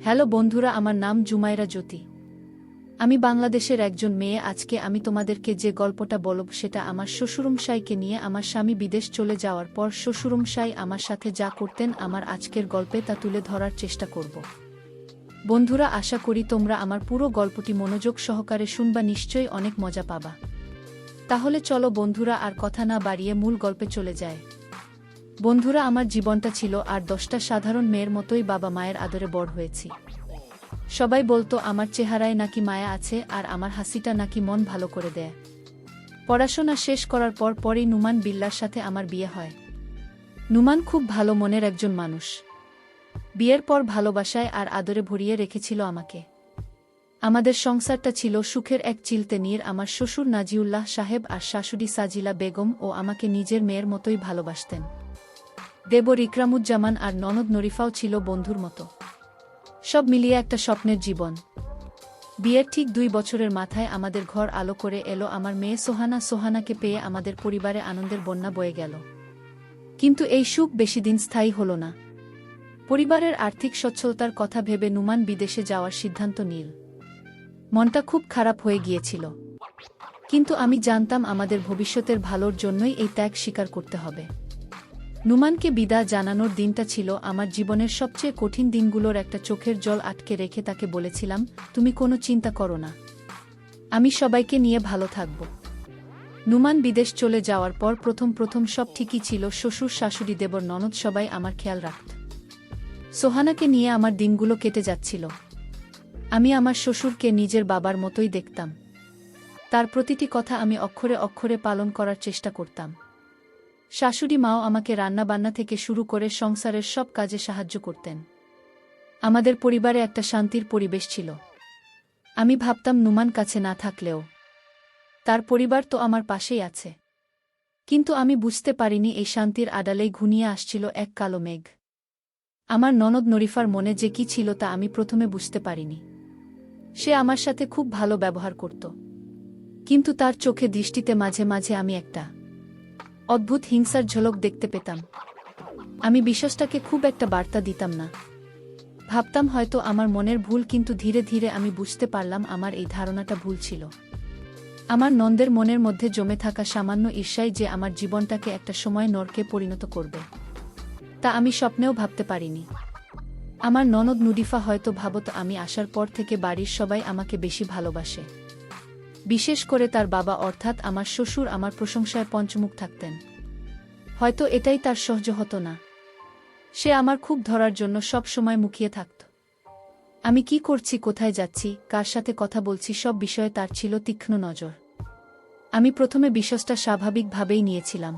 Hello বন্ধুরা, আমার নাম জুমাইরা জ্যোতি। আমি বাংলাদেশের একজন মেয়ে। আজকে আমি তোমাদেরকে যে গল্পটা বলব সেটা আমার শ্বশুরমশাইকে নিয়ে। আমার স্বামী বিদেশ চলে যাওয়ার পর শ্বশুরমশাই আমার সাথে যা করতেন, আমার আজকের গল্পে তা তুলে ধরার চেষ্টা করব। বন্ধুরা, আশা করি তোমরা আমার পুরো গল্পটি মনোযোগ সহকারে শুনবা, নিশ্চয়ই অনেক মজা পাবা। তাহলে চলো বন্ধুরা, আর কথা না বাড়িয়ে মূল গল্পে চলে যায়। বন্ধুরা, আমার জীবনটা ছিল আর 10টা সাধারণ মেয়ের মতোই। বাবা মায়ের আদরে বড় হয়েছি। সবাই বলতো আমার চেহারায় নাকি মায়া আছে, আর আমার হাসিটা নাকি মন ভালো করে দেয়। পড়াশোনা শেষ করার পরই নুমান বিল্লার সাথে আমার বিয়ে হয়। নুমান খুব ভালো মনের একজন মানুষ। বিয়ের পর ভালোবাসায় আর আদরে ভরিয়ে রেখেছিল আমাকে। আমাদের সংসারটা ছিল সুখের এক চিলতেনির। আমার শ্বশুর নাজিউল্লাহ সাহেব আর শাশুড়ি সাজিলা বেগম ও আমাকে নিজের মেয়ের মতোই ভালোবাসতেন। দেবর ইকরামুজ্জামান আর ননদ নরিফাও ছিল বন্ধুর মতো। সব মিলিয়ে একটা স্বপ্নের জীবন। বিয়ের ঠিক 2 বছরের মাথায় আমাদের ঘর আলো করে এলো আমার মেয়ে সোহানা। সোহানাকে পেয়ে আমাদের পরিবারে আনন্দের বন্যা বয়ে গেল। কিন্তু এই সুখ বেশিদিন স্থায়ী হল না। পরিবারের আর্থিক সচ্ছলতার কথা ভেবে নুমান বিদেশে যাওয়ার সিদ্ধান্ত নিল। মনটা খুব খারাপ হয়ে গিয়েছিল, কিন্তু আমি জানতাম আমাদের ভবিষ্যতের ভালোর জন্যই এই ত্যাগ স্বীকার করতে হবে। নুমানকে বিদায় জানানোর দিনটা ছিল আমার জীবনের সবচেয়ে কঠিন দিনগুলোর একটা। চোখের জল আটকে রেখে তাকে বলেছিলাম, তুমি কোনো চিন্তা করো না, আমি সবাইকে নিয়ে ভালো থাকব। নুমান বিদেশ চলে যাওয়ার পর প্রথম সব ঠিকই ছিল। শ্বশুর, শাশুড়ি, দেবর, ননদ সবাই আমার খেয়াল রাখত। সোহানাকে নিয়ে আমার দিনগুলো কেটে যাচ্ছিল। আমি আমার শ্বশুরকে নিজের বাবার মতোই দেখতাম। তার প্রতিটি কথা আমি অক্ষরে অক্ষরে পালন করার চেষ্টা করতাম। শাশুড়ি মাও আমাকে রান্নাবান্না থেকে শুরু করে সংসারের সব কাজে সাহায্য করতেন। আমাদের পরিবারে একটা শান্তির পরিবেশ ছিল। আমি ভাবতাম নুমান কাছে না থাকলেও তার পরিবার তো আমার পাশেই আছে। কিন্তু আমি বুঝতে পারিনি এই শান্তির আড়ালেই ঘনিয়ে আসছিল এক কালো মেঘ। আমার ননদ নরিফার মনে যে কি ছিল তা আমি প্রথমে বুঝতে পারিনি। সে আমার সাথে খুব ভালো ব্যবহার করত, কিন্তু তার চোখে দৃষ্টিতে মাঝে মাঝে আমি একটা অদ্ভুত হিংসার ঝলক দেখতে পেতাম। আমি বিশ্বাসটাকে খুব একটা বার্তা দিতাম না। ভাবতাম হয়তো আমার মনের ভুল, কিন্তু ধীরে ধীরে আমি বুঝতে পারলাম আমার এই ধারণাটা ভুল ছিল। আমার নন্দের মনের মধ্যে জমে থাকা সামান্য ঈর্ষাই যে আমার জীবনটাকে একটা সময় নরকে পরিণত করবে, তা আমি স্বপ্নেও ভাবতে পারিনি। আমার ননদ নুডিফা হয়তো ভাবত আমি আসার পর থেকে বাড়ির সবাই আমাকে বেশি ভালোবাসে। বিশেষ করে তার বাবা অর্থাৎ আমার শ্বশুর আমার প্রশংসায় পঞ্চমুখ থাকতেন। হয়তো এটাই তার সহ্য হতো না। সে আমার খুব ধরার জন্য সব সময় মুখিয়ে থাকত। আমি কি করছি, কোথায় যাচ্ছি, কার সাথে কথা বলছি, সব বিষয়ে তার ছিল তীক্ষ্ণ নজর। আমি প্রথমে বিশ্বাসটা স্বাভাবিকভাবেই নিয়েছিলাম,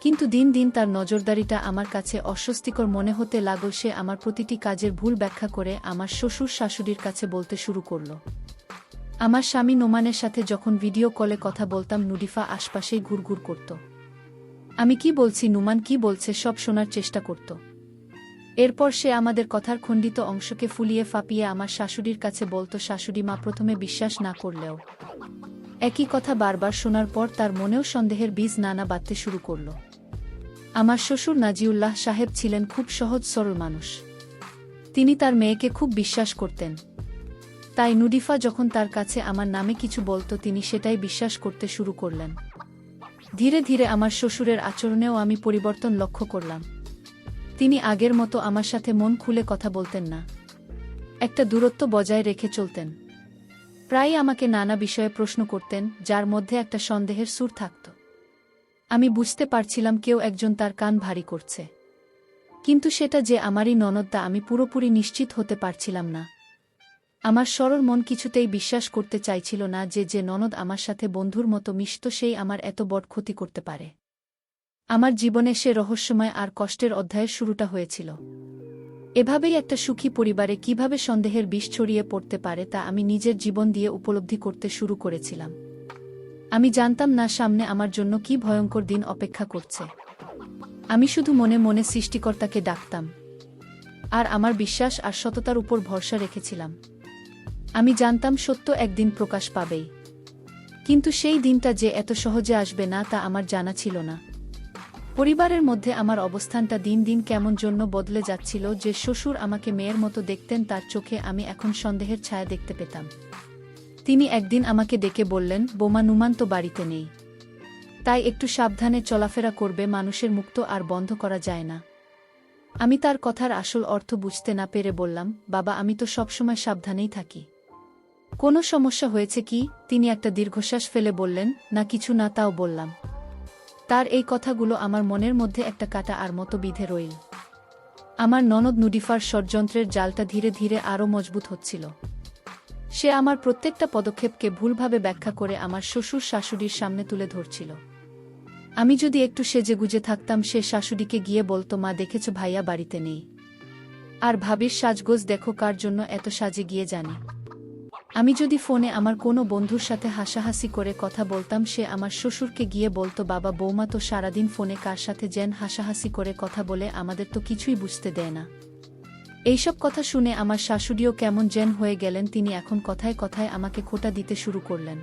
কিন্তু দিন দিন তার নজরদারিটা আমার কাছে অস্বস্তিকর মনে হতে লাগল। সে আমার প্রতিটি কাজের ভুল ব্যাখ্যা করে আমার শ্বশুর শাশুড়ির কাছে বলতে শুরু করল। আমার স্বামী নোমানের সাথে যখন ভিডিও কলে কথা বলতাম, নুডিফা আশপাশেই ঘুরঘুর করত। আমি কি বলছি, নুমান কি বলছে, সব শোনার চেষ্টা করত। এরপর সে আমাদের কথার খণ্ডিত অংশকে ফুলিয়ে ফাঁপিয়ে আমার শাশুড়ির কাছে বলতো। শাশুড়ি মা প্রথমে বিশ্বাস না করলেও একই কথা বারবার শোনার পর তার মনেও সন্দেহের বীজ নানা বাঁধতে শুরু করল। আমার শ্বশুর নাজিউল্লাহ সাহেব ছিলেন খুব সহজ সরল মানুষ। তিনি তার মেয়েকে খুব বিশ্বাস করতেন। তাই নুডিফা যখন তার কাছে আমার নামে কিছু বলতো, তিনি সেটাই বিশ্বাস করতে শুরু করলেন। ধীরে ধীরে আমার শ্বশুরের আচরণেও আমি পরিবর্তন লক্ষ্য করলাম। তিনি আগের মতো আমার সাথে মন খুলে কথা বলতেন না। একটা দূরত্ব বজায় রেখে চলতেন। প্রায়ই আমাকে নানা বিষয়ে প্রশ্ন করতেন, যার মধ্যে একটা সন্দেহের সুর থাকত। আমি বুঝতে পারছিলাম কেউ একজন তার কান ভারী করছে, কিন্তু সেটা যে আমারই ননদ তা আমি পুরোপুরি নিশ্চিত হতে পারছিলাম না। আমার সরল মন কিছুতেই বিশ্বাস করতে চাইছিল না যে ননদ আমার সাথে বন্ধুর মতো মিশত সেই আমার এত বড় ক্ষতি করতে পারে। আমার জীবনে সে রহস্যময় আর কষ্টের অধ্যায়ের শুরুটা হয়েছিল। এভাবেই একটা সুখী পরিবারে কিভাবে সন্দেহের বিষ ছড়িয়ে পড়তে পারে তা আমি নিজের জীবন দিয়ে উপলব্ধি করতে শুরু করেছিলাম। আমি জানতাম না সামনে আমার জন্য কি ভয়ঙ্কর দিন অপেক্ষা করছে। আমি শুধু মনে মনে সৃষ্টিকর্তাকে ডাকতাম, আর আমার বিশ্বাস আর সততার উপর ভরসা রেখেছিলাম। আমি জানতাম সত্য একদিন প্রকাশ পাবেই, কিন্তু সেই দিনটা যে এত সহজে আসবে না তা আমার জানা ছিল না। পরিবারের মধ্যে আমার অবস্থানটা দিন দিন কেমন জন্য বদলে যাচ্ছিল। যে শ্বশুর আমাকে মেয়ের মতো দেখতেন তার চোখে আমি এখন সন্দেহের ছায়া দেখতে পেতাম। তিনি একদিন আমাকে ডেকে বললেন, বোমা, নুমান তো বাড়িতে নেই, তাই একটু সাবধানে চলাফেরা করবে, মানুষের মুখ তো আর বন্ধ করা যায় না। আমি তার কথার আসল অর্থ বুঝতে না পেরে বললাম, বাবা, আমি তো সবসময় সাবধানেই থাকি। কোনো সমস্যা হয়েছে কি? তিনি একটা দীর্ঘশ্বাস ফেলে বললেন, না কিছু না। তাও বললাম। তার এই কথাগুলো আমার মনের মধ্যে একটা কাঁটা আর মতো বিঁধে রইল। আমার ননদ নুডিফার ষড়যন্ত্রের জালটা ধীরে ধীরে আরও মজবুত হচ্ছিল। সে আমার প্রত্যেকটা পদক্ষেপকে ভুলভাবে ব্যাখ্যা করে আমার শ্বশুর শাশুড়ির সামনে তুলে ধরছিল। আমি যদি একটু সেজেগুজে থাকতাম, সে শাশুড়িকে গিয়ে বলতো, মা দেখেছ ভাইয়া বাড়িতে নেই, আর ভাবির সাজগোজ দেখো, কার জন্য এত সাজে গিয়ে জানি। আমি যদি ফোনে আমার কোনো বন্ধুর সাথে হাসাহাসি করে কথা বলতাম, সে আমার শ্বশুরকে গিয়ে বলতো, বাবা, বৌমা তো সারাদিন ফোনে কার সাথে যেন হাসাহাসি করে কথা বলে, আমাদের তো কিছুই বুঝতে দেয় না। এইসব কথা শুনে আমার শাশুড়িও কেমন যেন হয়ে গেলেন। তিনি এখন কথায় কথায় আমাকে খোঁটা দিতে শুরু করলেন।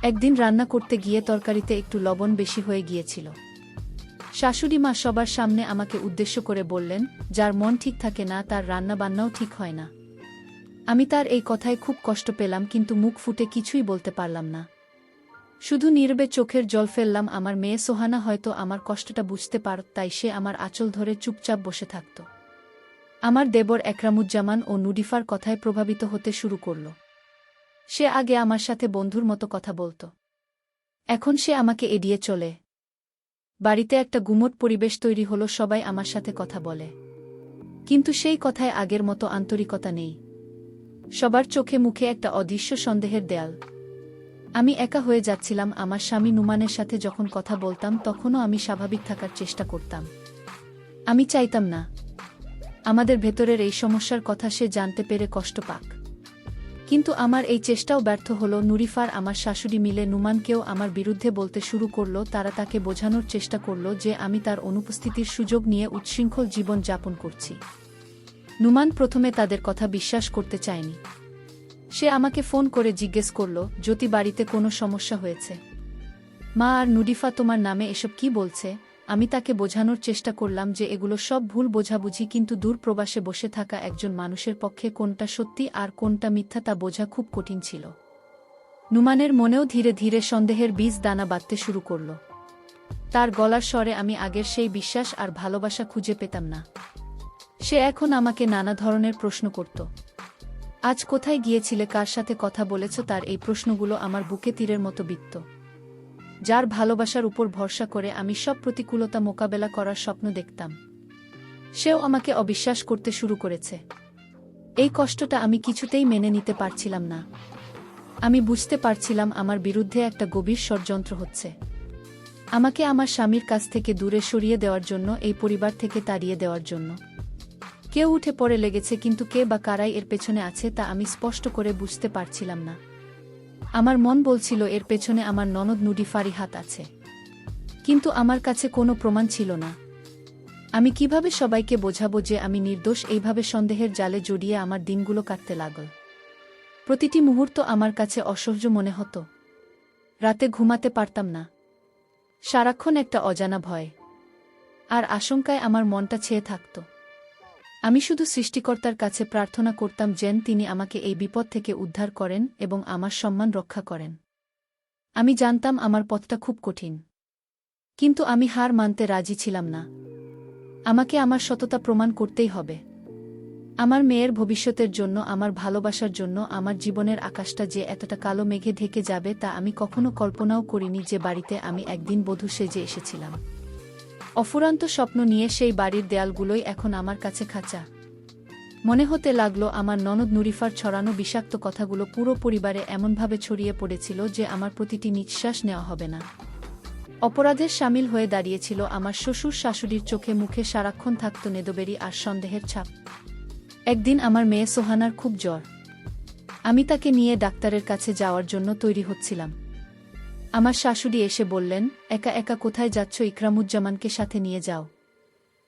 একদিন রান্না করতে গিয়ে তরকারিতে একটু লবণ বেশি হয়ে গিয়েছিল। শাশুড়ি মা সবার সামনে আমাকে উদ্দেশ্য করে বললেন, যার মন ঠিক থাকে না তার রান্না বান্নাও ঠিক হয় না। আমি তার এই কথায় খুব কষ্ট পেলাম, কিন্তু মুখ ফুটে কিছুই বলতে পারলাম না। শুধু নীরবে চোখের জল ফেললাম। আমার মেয়ে সোহানা হয়তো আমার কষ্টটা বুঝতে পারত, তাই সে আমার আঁচল ধরে চুপচাপ বসে থাকত। আমার দেবর একরামুজ্জামান ও নুডিফার কথায় প্রভাবিত হতে শুরু করল। সে আগে আমার সাথে বন্ধুর মতো কথা বলত, এখন সে আমাকে এড়িয়ে চলে। বাড়িতে একটা গুমোট পরিবেশ তৈরি হলো, সবাই আমার সাথে কথা বলে, কিন্তু সেই কথায় আগের মতো আন্তরিকতা নেই। সবার চোখে মুখে একটা অদৃশ্য সন্দেহের দেয়াল। আমি একা হয়ে যাচ্ছিলাম। আমার স্বামী নুমানের সাথে যখন কথা বলতাম, তখনও আমি স্বাভাবিক থাকার চেষ্টা করতাম। আমি চাইতাম না আমাদের ভেতরের এই সমস্যার কথা সে জানতে পেরে কষ্ট পাক। কিন্তু আমার এই চেষ্টাও ব্যর্থ হলো। নুরিফার আমার শাশুড়ি মিলে নুমানকেও আমার বিরুদ্ধে বলতে শুরু করল। তারা তাকে বোঝানোর চেষ্টা করল যে আমি তার অনুপস্থিতির সুযোগ নিয়ে উচ্ছৃঙ্খল জীবন যাপন করছি। নুমান প্রথমে তাদের কথা বিশ্বাস করতে চায়নি। সে আমাকে ফোন করে জিজ্ঞেস করল, জ্যোতি, বাড়িতে কোনো সমস্যা হয়েছে? মা আর নুরিফা তোমার নামে এসব কি বলছে? আমি তাকে বোঝানোর চেষ্টা করলাম যে এগুলো সব ভুল বোঝাবুঝি, কিন্তু দূর প্রবাসে বসে থাকা একজন মানুষের পক্ষে কোনটা সত্যি আর কোনটা মিথ্যা তা বোঝা খুব কঠিন ছিল। নুমানের মনেও ধীরে ধীরে সন্দেহের বীজ দানা বাঁধতে শুরু করল। তার গলার স্বরে আমি আগের সেই বিশ্বাস আর ভালোবাসা খুঁজে পেতাম না। সে এখন আমাকে নানা ধরনের প্রশ্ন করত। আজ কোথায় গিয়েছিলে, কার সাথে কথা বলেছ? তার এই প্রশ্নগুলো আমার বুকে তীরের মতো বিদ্ধ। যার ভালোবাসার উপর ভরসা করে আমি সব প্রতিকূলতা মোকাবেলা করার স্বপ্ন দেখতাম, সেও আমাকে অবিশ্বাস করতে শুরু করেছে। এই কষ্টটা আমি কিছুতেই মেনে নিতে পারছিলাম না। আমি বুঝতে পারছিলাম আমার বিরুদ্ধে একটা গভীর ষড়যন্ত্র হচ্ছে। আমাকে আমার স্বামীর কাছ থেকে দূরে সরিয়ে দেওয়ার জন্য, এই পরিবার থেকে তাড়িয়ে দেওয়ার জন্য। কেউ উঠে পড়ে লেগেছে, কিন্তু কে বা কারাই এর পেছনে আছে তা আমি স্পষ্ট করে বুঝতে পারছিলাম না। আমার মন বলছিল এর পেছনে আমার ননদ নুডিফারই হাত আছে, কিন্তু আমার কাছে কোনো প্রমাণ ছিল না। আমি কিভাবে সবাইকে বোঝাবো যে আমি নির্দোষ? এইভাবে সন্দেহের জালে জড়িয়ে আমার দিনগুলো কাটতে লাগল। প্রতিটি মুহূর্ত আমার কাছে অসহ্য মনে হতো। রাতে ঘুমাতে পারতাম না। সারাক্ষণ একটা অজানা ভয় আর আশঙ্কায় আমার মনটা ছেয়ে থাকত। আমি শুধু সৃষ্টিকর্তার কাছে প্রার্থনা করতাম যেন তিনি আমাকে এই বিপদ থেকে উদ্ধার করেন এবং আমার সম্মান রক্ষা করেন। আমি জানতাম আমার পথটা খুব কঠিন, কিন্তু আমি হার মানতে রাজি ছিলাম না। আমাকে আমার সততা প্রমাণ করতেই হবে। আমার মেয়ের ভবিষ্যতের জন্য, আমার ভালোবাসার জন্য। আমার জীবনের আকাশটা যে এতটা কালো মেঘে ঢেকে যাবে তা আমি কখনো কল্পনাও করিনি। যে বাড়িতে আমি একদিন বধূ সেজে এসেছিলাম, অফুরন্ত স্বপ্ন নিয়ে, সেই বাড়ির দেয়ালগুলোই এখন আমার কাছে খাঁচা। মনে হতে লাগলো আমার ননদ নুরিফার ছড়ানো বিষাক্ত কথাগুলো পুরো পরিবারে এমনভাবে ছড়িয়ে পড়েছিল যে আমার প্রতিটি নিঃশ্বাস নেওয়া হবে না। অপরাধের শামিল হয়ে দাঁড়িয়েছিল আমার শ্বশুর শাশুড়ির চোখে মুখে সারাক্ষণ থাকত নেদবেরি আর সন্দেহের ছাপ। একদিন আমার মেয়ে সোহানার খুব জ্বর। আমি তাকে নিয়ে ডাক্তারের কাছে যাওয়ার জন্য তৈরি হচ্ছিলাম। আমার শাশুড়ি এসে বললেন, একা একা কোথায় যাচ্ছ? ইকরামুজ্জামানকে সাথে নিয়ে যাও।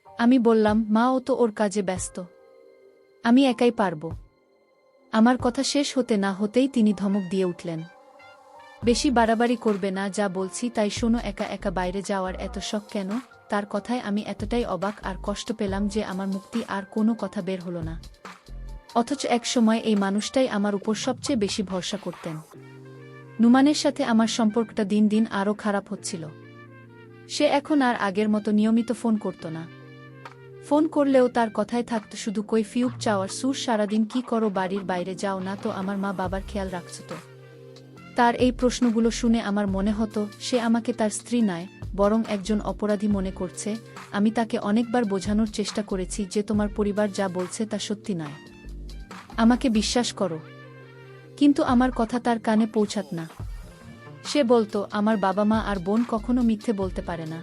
আমি বললাম, মা, ও তো ওর কাজে ব্যস্ত, আমি একাই পারব। আমার কথা শেষ হতে না হতেই তিনি ধমক দিয়ে উঠলেন, বেশি বাড়াবাড়ি করবে না, যা বলছি তাই শোনো। একা একা বাইরে যাওয়ার এত শখ কেন? তার কথায় আমি এতটাই অবাক আর কষ্ট পেলাম যে আমার মুক্তি আর কোনো কথা বের হলো না। অথচ এক সময় এই মানুষটাই আমার উপর সবচেয়ে বেশি ভরসা করতেন। নুমানের সাথে আমার সম্পর্কটা দিন দিন আরও খারাপ হচ্ছিল। সে এখন আর আগের মতো নিয়মিত ফোন করত না। ফোন করলেও তার কথায় থাকত শুধু কৈফিয়ত চাওয়ার সুর। সারাদিন কি করো, বাড়ির বাইরে যাও না তো, আমার মা বাবার খেয়াল রাখছ তো? তার এই প্রশ্নগুলো শুনে আমার মনে হতো সে আমাকে তার স্ত্রী নয়, বরং একজন অপরাধী মনে করছে। আমি তাকে অনেকবার বোঝানোর চেষ্টা করেছি যে তোমার পরিবার যা বলছে তা সত্যি নয়, আমাকে বিশ্বাস করো। কিন্তু আমার কথা তার কানে পৌঁছাত না। সে বলতো, আমার বাবা মা আর বোন কখনো মিথ্যে বলতে পারে না।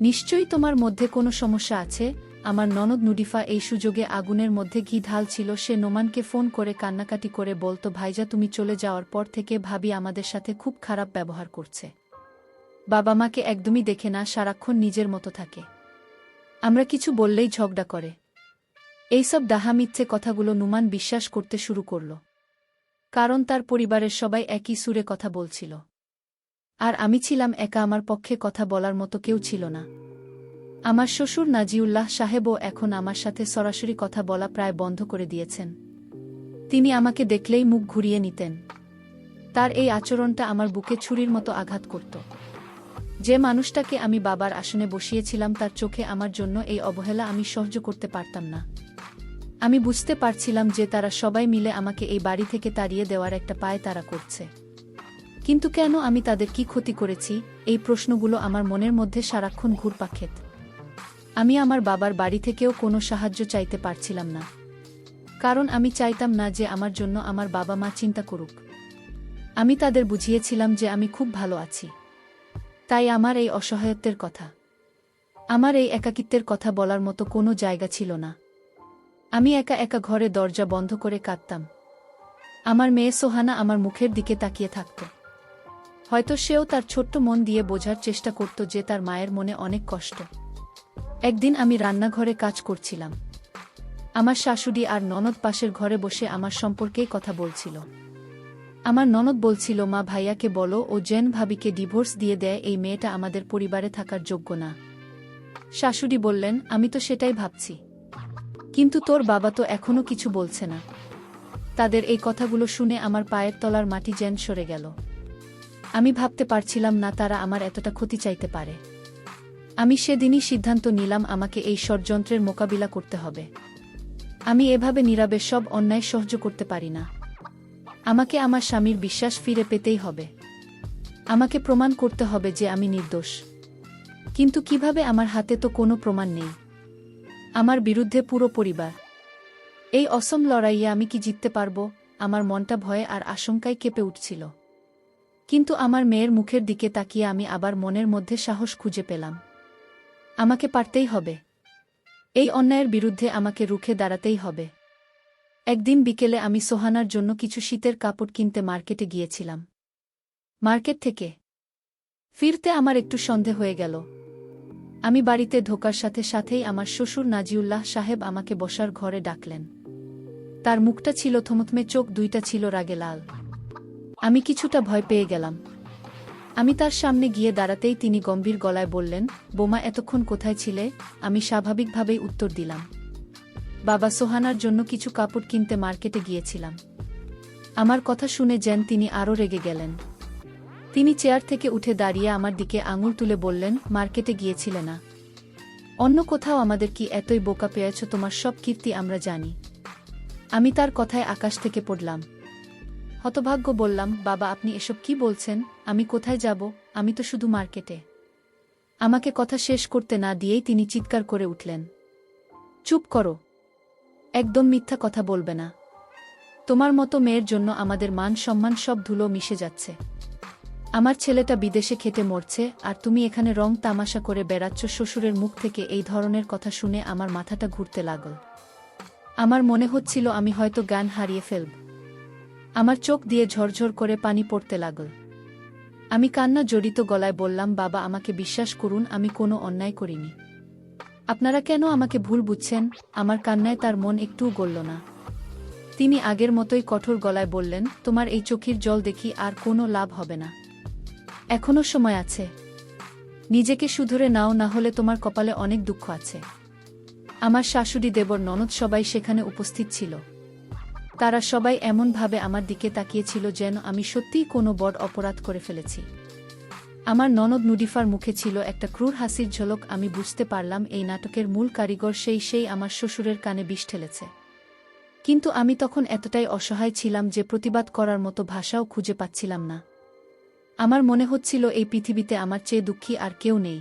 নিশ্চয়ই তোমার মধ্যে কোনো সমস্যা আছে। আমার ননদ নুডিফা এই সুযোগে আগুনের মধ্যে ঘি ঢালছিল। সে নোমানকে ফোন করে কান্নাকাটি করে বলতো, ভাইজা তুমি চলে যাওয়ার পর থেকে ভাবি আমাদের সাথে খুব খারাপ ব্যবহার করছে। বাবা মাকে একদমই দেখে না, সারাক্ষণ নিজের মতো থাকে। আমরা কিছু বললেই ঝগড়া করে। এইসব ডাহা মিথ্যে কথাগুলো নুমান বিশ্বাস করতে শুরু করল। কারণ তার পরিবারের সবাই একই সুরে কথা বলছিল। আর আমি ছিলাম একা, আমার পক্ষে কথা বলার মতো কেউ ছিল না। আমার শ্বশুর নাজিউল্লাহ সাহেবও এখন আমার সাথে সরাসরি কথা বলা প্রায় বন্ধ করে দিয়েছেন। তিনি আমাকে দেখলেই মুখ ঘুরিয়ে নিতেন। তার এই আচরণটা আমার বুকে ছুরির মতো আঘাত করত। যে মানুষটাকে আমি বাবার আসনে বসিয়েছিলাম তার চোখে আমার জন্য এই অবহেলা আমি সহ্য করতে পারতাম না। আমি বুঝতে পারছিলাম যে তারা সবাই মিলে আমাকে এই বাড়ি থেকে তাড়িয়ে দেওয়ার একটা পায় তারা করছে। কিন্তু কেন, আমি তাদের কি ক্ষতি করেছি? এই প্রশ্নগুলো আমার মনের মধ্যে সারাক্ষণ ঘুরপাক খেত। আমি আমার বাবার বাড়ি থেকেও কোনো সাহায্য চাইতে পারছিলাম না, কারণ আমি চাইতাম না যে আমার জন্য আমার বাবা মা চিন্তা করুক। আমি তাদের বুঝিয়েছিলাম যে আমি খুব ভালো আছি। তাই আমার এই অসহায়ত্বের কথা, আমার এই একাকিত্বের কথা বলার মতো কোনো জায়গা ছিল না। আমি একা একা ঘরে দরজা বন্ধ করে কাঁদতাম। আমার মেয়ে সোহানা আমার মুখের দিকে তাকিয়ে থাকত। হয়তো সেও তার ছোট্ট মন দিয়ে বোঝার চেষ্টা করত যে তার মায়ের মনে অনেক কষ্ট। একদিন আমি রান্নাঘরে কাজ করছিলাম। আমার শাশুড়ি আর ননদ পাশের ঘরে বসে আমার সম্পর্কেই কথা বলছিল। আমার ননদ বলছিল, মা ভাইয়াকে বলো ও জেন ভাবিকে ডিভোর্স দিয়ে দেয়, এই মেয়েটা আমাদের পরিবারে থাকার যোগ্য না। শাশুড়ি বললেন, আমি তো সেটাই ভাবছি, কিন্তু তোর বাবা তো এখনো কিছু বলছে না। তাদের এই কথাগুলো শুনে আমার পায়ের তলার মাটি যেন সরে গেল। আমি ভাবতে পারছিলাম না তারা আমার এতটা ক্ষতি চাইতে পারে। আমি সেদিনই সিদ্ধান্ত নিলাম আমাকে এই ষড়যন্ত্রের মোকাবিলা করতে হবে। আমি এভাবে নীরবে সব অন্যায় সহ্য করতে পারি না। আমাকে আমার স্বামীর বিশ্বাস ফিরে পেতেই হবে। আমাকে প্রমাণ করতে হবে যে আমি নির্দোষ। কিন্তু কিভাবে? আমার হাতে তো কোনো প্রমাণ নেই। আমার বিরুদ্ধে পুরো পরিবার। এই অসম লড়াইয়ে আমি কি জিততে পারব? আমার মনটা ভয়ে আর আশঙ্কায় কেঁপে উঠছিল। কিন্তু আমার মেয়ের মুখের দিকে তাকিয়ে আমি আবার মনের মধ্যে সাহস খুঁজে পেলাম। আমাকে পারতেই হবে। এই অন্যায়ের বিরুদ্ধে আমাকে রুখে দাঁড়াতেই হবে। একদিন বিকেলে আমি সোহানার জন্য কিছু শীতের কাপড় কিনতে মার্কেটে গিয়েছিলাম। মার্কেট থেকে ফিরতে আমার একটু সন্দেহ হয়ে গেল। আমি বাড়িতে ঢোকার সাথে সাথেই আমার শ্বশুর নাজিউল্লাহ সাহেব আমাকে বসার ঘরে ডাকলেন। তার মুখটা ছিল থমথমে, চোখ দুইটা ছিল রাগে লাল। আমি কিছুটা ভয় পেয়ে গেলাম। আমি তার সামনে গিয়ে দাঁড়াতেই তিনি গম্ভীর গলায় বললেন, বোমা এতক্ষণ কোথায় ছিলে? আমি স্বাভাবিকভাবেই উত্তর দিলাম, বাবা, সোহানার জন্য কিছু কাপড় কিনতে মার্কেটে গিয়েছিলাম। আমার কথা শুনে যেন তিনি আরও রেগে গেলেন। তিনি চেয়ার থেকে উঠে দাঁড়িয়ে আমার দিকে আঙুল তুলে বললেন, মার্কেটে গিয়েছিলে না? অন্য কোথাও? আমাদের কি এতই বোকা পেয়েছ? তোমার সব কীর্তি আমরা জানি। আমি তার কথায় আকাশ থেকে পড়লাম। হতভাগ্য বললাম, বাবা, আপনি এসব কি বলছেন? আমি কোথায় যাব? আমি তো শুধু মার্কেটে। আমাকে কথা শেষ করতে না দিয়েই তিনি চিৎকার করে উঠলেন, চুপ করো, একদম মিথ্যা কথা বলবে না। তোমার মতো মেয়ের জন্য আমাদের মান সম্মান সব ধুলো মিশে যাচ্ছে। আমার ছেলেটা বিদেশে খেটে মরছে আর তুমি এখানে রং তামাশা করে বেড়াচ্ছ। শ্বশুরের মুখ থেকে এই ধরনের কথা শুনে আমার মাথাটা ঘুরতে লাগল। আমার মনে হচ্ছিল আমি হয়তো জ্ঞান হারিয়ে ফেলব। আমার চোখ দিয়ে ঝরঝর করে পানি পড়তে লাগল। আমি কান্না জড়িত গলায় বললাম, বাবা, আমাকে বিশ্বাস করুন, আমি কোনো অন্যায় করিনি। আপনারা কেন আমাকে ভুল বুঝছেন? আমার কান্নায় তার মন একটুও গলল না। তিনি আগের মতোই কঠোর গলায় বললেন, তোমার এই চোখের জল দেখি আর কোনো লাভ হবে না। এখনো সময় আছে। নিজেকে শুধরে নাও, না হলে তোমার কপালে অনেক দুঃখ আছে। আমার শাশুড়ি, দেবর, ননদ সবাই সেখানে উপস্থিত ছিল। তারা সবাই এমনভাবে আমার দিকে তাকিয়েছিল যেন আমি সত্যিই কোনো বড় অপরাধ করে ফেলেছি। আমার ননদ নুডিফার মুখে ছিল একটা ক্রূর হাসির ঝলক। আমি বুঝতে পারলাম এই নাটকের মূল কারিগর সেই আমার শ্বশুরের কানে বিষ ঠেলেছে। কিন্তু আমি তখন এতটাই অসহায় ছিলাম যে প্রতিবাদ করার মতো ভাষাও খুঁজে পাচ্ছিলাম না। আমার মনে হচ্ছিল এই পৃথিবীতে আমার চেয়ে দুঃখী আর কেউ নেই।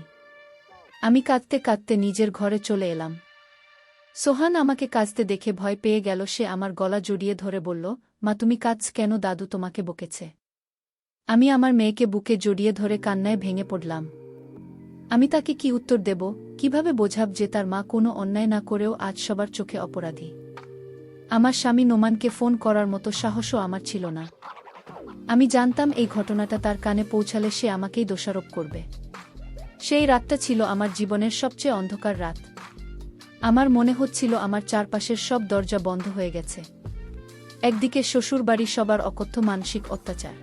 আমি কাঁদতে কাঁদতে নিজের ঘরে চলে এলাম। সোহান আমাকে কাঁদতে দেখে ভয় পেয়ে গেল। সে আমার গলা জড়িয়ে ধরে বলল, মা তুমি কাঁদছ কেন? দাদু তোমাকে বকেছে? আমি আমার মেয়েকে বুকে জড়িয়ে ধরে কান্নায় ভেঙে পড়লাম। আমি তাকে কি উত্তর দেব, কিভাবে বোঝাব যে তার মা কোনো অন্যায় না করেও আজ সবার চোখে অপরাধী? আমার স্বামী নোমানকে ফোন করার মতো সাহসও আমার ছিল না। আমি জানতাম এই ঘটনাটা তার কানে পৌঁছালে সে আমাকেই দোষারোপ করবে। সেই রাতটা ছিল আমার জীবনের সবচেয়ে অন্ধকার রাত। আমার মনে হচ্ছিল আমার চারপাশের সব দরজা বন্ধ হয়ে গেছে। একদিকে শ্বশুরবাড়ি সবার অকথ্য মানসিক অত্যাচার,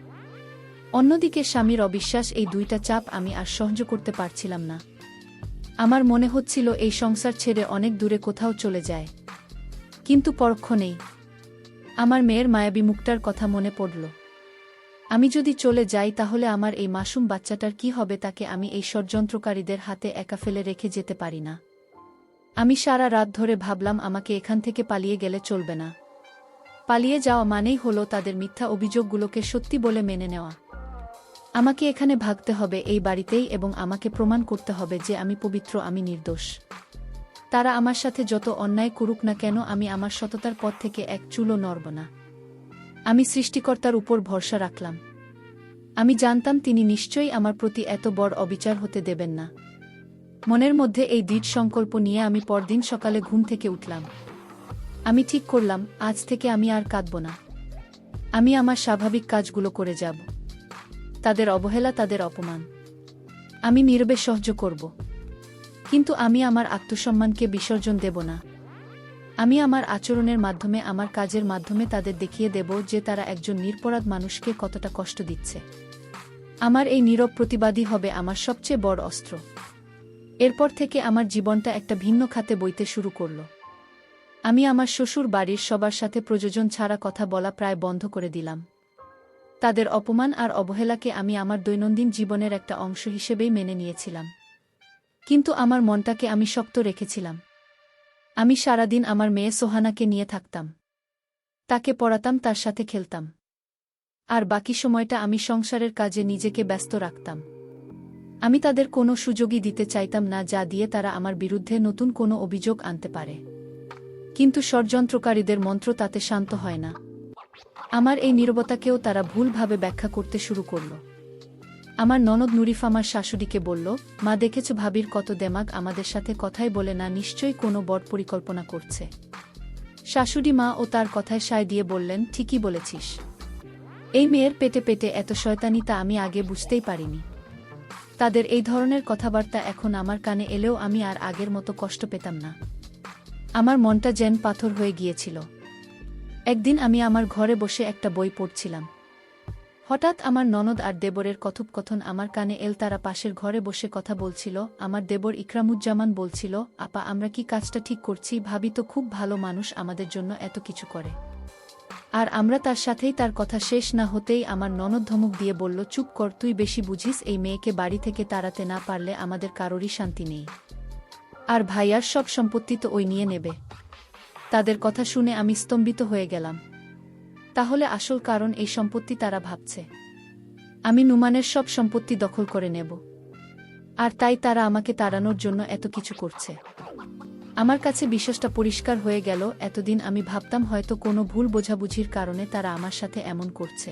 অন্যদিকে স্বামীর অবিশ্বাস। এই দুইটা চাপ আমি আর সহ্য করতে পারছিলাম না। আমার মনে হচ্ছিল এই সংসার ছেড়ে অনেক দূরে কোথাও চলে যায়। কিন্তু পরক্ষণেই আমার মেয়ের মায়াবী মুখটার কথা মনে পড়ল। আমি যদি চলে যাই তাহলে আমার এই মাসুম বাচ্চাটার কি হবে? তাকে আমি এই ষড়যন্ত্রকারীদের হাতে একা ফেলে রেখে যেতে পারি না। আমি সারা রাত ধরে ভাবলাম আমাকে এখান থেকে পালিয়ে গেলে চলবে না। পালিয়ে যাওয়া মানেই হলো তাদের মিথ্যা অভিযোগগুলোকে সত্যি বলে মেনে নেওয়া। আমাকে এখানে ভাগতে হবে, এই বাড়িতেই, এবং আমাকে প্রমাণ করতে হবে যে আমি পবিত্র, আমি নির্দোষ। তারা আমার সাথে যত অন্যায় করুক না কেন, আমি আমার সততার পথ থেকে এক চুলও নড়ব না। আমি সৃষ্টিকর্তার উপর ভরসা রাখলাম। আমি জানতাম তিনি নিশ্চয়ই আমার প্রতি এত বড় অবিচার হতে দেবেন না। মনের মধ্যে এই দৃঢ় সংকল্প নিয়ে আমি পরদিন সকালে ঘুম থেকে উঠলাম। আমি ঠিক করলাম, আজ থেকে আমি আর কাঁদব না। আমি আমার স্বাভাবিক কাজগুলো করে যাব। তাদের অবহেলা, তাদের অপমান আমি নীরবে সহ্য করব। কিন্তু আমি আমার আত্মসম্মানকে বিসর্জন দেব না। আমি আমার আচরণের মাধ্যমে, আমার কাজের মাধ্যমে তাদের দেখিয়ে দেব যে তারা একজন নিরপরাধ মানুষকে কতটা কষ্ট দিচ্ছে। আমার এই নীরব প্রতিবাদী হবে আমার সবচেয়ে বড় অস্ত্র। এরপর থেকে আমার জীবনটা একটা ভিন্ন খাতে বইতে শুরু করল। আমি আমার শ্বশুর বাড়ির সবার সাথে প্রয়োজন ছাড়া কথা বলা প্রায় বন্ধ করে দিলাম। তাদের অপমান আর অবহেলাকে আমি আমার দৈনন্দিন জীবনের একটা অংশ হিসেবেই মেনে নিয়েছিলাম। কিন্তু আমার মনটাকে আমি শক্ত রেখেছিলাম। আমি সারাদিন আমার মেয়ে সোহানাকে নিয়ে থাকতাম। তাকে পড়াতাম, তার সাথে খেলতাম। আর বাকি সময়টা আমি সংসারের কাজে নিজেকে ব্যস্ত রাখতাম। আমি তাদের কোনো সুযোগই দিতে চাইতাম না যা দিয়ে তারা আমার বিরুদ্ধে নতুন কোনো অভিযোগ আনতে পারে। কিন্তু ষড়যন্ত্রকারীদের মন্ত্র তাতে শান্ত হয় না। আমার এই নীরবতাকেও তারা ভুলভাবে ব্যাখ্যা করতে শুরু করল। আমার ননদ নুরিফা আমার শাশুড়িকে বলল, মা দেখেছ ভাবির কত দেমাগ, আমাদের সাথে কথাই বলে না, নিশ্চয়ই কোনো বড় পরিকল্পনা করছে। শাশুড়ি মা ও তার কথায় সায় দিয়ে বললেন, ঠিকই বলেছিস। এই মেয়ের পেটে পেটে এত শয়তানি তা আমি আগে বুঝতেই পারিনি। তাদের এই ধরনের কথাবার্তা এখন আমার কানে এলেও আমি আর আগের মতো কষ্ট পেতাম না। আমার মনটা যেন পাথর হয়ে গিয়েছিল। একদিন আমি আমার ঘরে বসে একটা বই পড়ছিলাম। হঠাৎ আমার ননদ আর দেবরের কথোপকথন আমার কানে এল। তারা পাশের ঘরে বসে কথা বলছিল। আমার দেবর ইকরামুজ্জামান বলছিল, আপা আমরা কি কাজটা ঠিক করছি? ভাবি তো খুব ভালো মানুষ, আমাদের জন্য এত কিছু করে। আর আমরা তার সাথেই। তার কথা শেষ না হতেই আমার ননদ ধমক দিয়ে বলল, চুপ কর, তুই বেশি বুঝিস। এই মেয়েকে বাড়ি থেকে তাড়াতে না পারলে আমাদের কারোরই শান্তি নেই। আর ভাইয়ার সব সম্পত্তি তো ওই নিয়ে নেবে। তাদের কথা শুনে আমি স্তম্ভিত হয়ে গেলাম। তাহলে আসল কারণ এই সম্পত্তি? তারা ভাবছে আমি নুমানের সব সম্পত্তি দখল করে নেব, আর তাই তারা আমাকে তাড়ানোর জন্য এত কিছু করছে। আমার কাছে বিষয়টা পরিষ্কার হয়ে গেল। এতদিন আমি ভাবতাম হয়তো কোনো ভুল বোঝাবুঝির কারণে তারা আমার সাথে এমন করছে,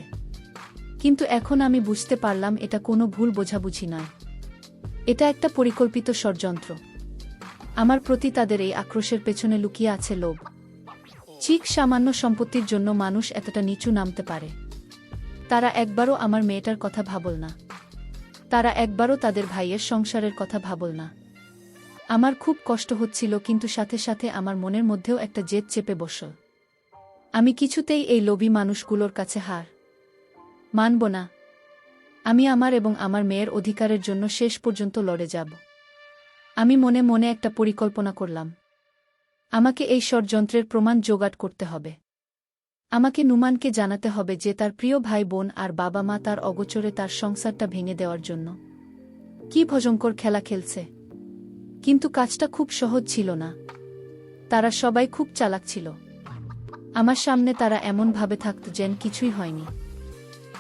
কিন্তু এখন আমি বুঝতে পারলাম এটা কোনো ভুল বোঝাবুঝি নয়। এটা একটা পরিকল্পিত ষড়যন্ত্র। আমার প্রতি তাদের এই আক্রোশের পেছনে লুকিয়ে আছে লোভ। ঠিক সামান্য সম্পত্তির জন্য মানুষ এতটা নিচু নামতে পারে? তারা একবারও আমার মেয়েটার কথা ভাবল না। তারা একবারও তাদের ভাইয়ের সংসারের কথা ভাবল না। আমার খুব কষ্ট হচ্ছিল, কিন্তু সাথে সাথে আমার মনের মধ্যেও একটা জেদ চেপে বসল। আমি কিছুতেই এই লোভী মানুষগুলোর কাছে হার মানব না। আমি আমার এবং আমার মেয়ের অধিকারের জন্য শেষ পর্যন্ত লড়ে যাব। আমি মনে মনে একটা পরিকল্পনা করলাম। আমাকে এই ষড়যন্ত্রের প্রমাণ জোগাড় করতে হবে। আমাকে নুমানকে জানাতে হবে যে তার প্রিয় ভাই বোন আর বাবা মা তার অগোচরে তার সংসারটা ভেঙে দেওয়ার জন্য কি ভয়ঙ্কর খেলা খেলছে। কিন্তু কাজটা খুব সহজ ছিল না। তারা সবাই খুব চালাক ছিল। আমার সামনে তারা এমনভাবে থাকত যেন কিছুই হয়নি,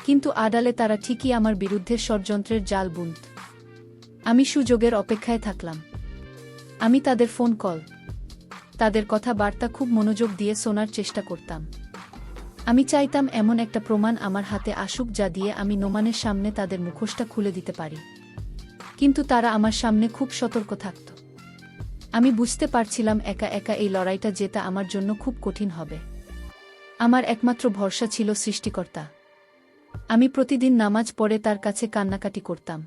কিন্তু আড়ালে তারা ঠিকই আমার বিরুদ্ধে ষড়যন্ত্রের জাল বুনত। আমি সুযোগের অপেক্ষায় থাকলাম। আমি তাদের ফোন কল, তাদের কথাবার্তা খুব মনোযোগ দিয়ে শোনার চেষ্টা করতাম। আমি চাইতাম এমন একটা প্রমাণ আমার হাতে আসুক যা দিয়ে আমি নোমানের সামনে তাদের মুখোশটা খুলে দিতে পারি। কিন্তু তারা আমার সামনে খুব সতর্ক থাকত। আমি বুঝতে পারছিলাম একা একা এই লড়াইটা জেতা আমার জন্য খুব কঠিন হবে। আমার একমাত্র ভরসা ছিল সৃষ্টিকর্তা। আমি প্রতিদিন নামাজ পড়ে তার কাছে কান্নাকাটি করতাম।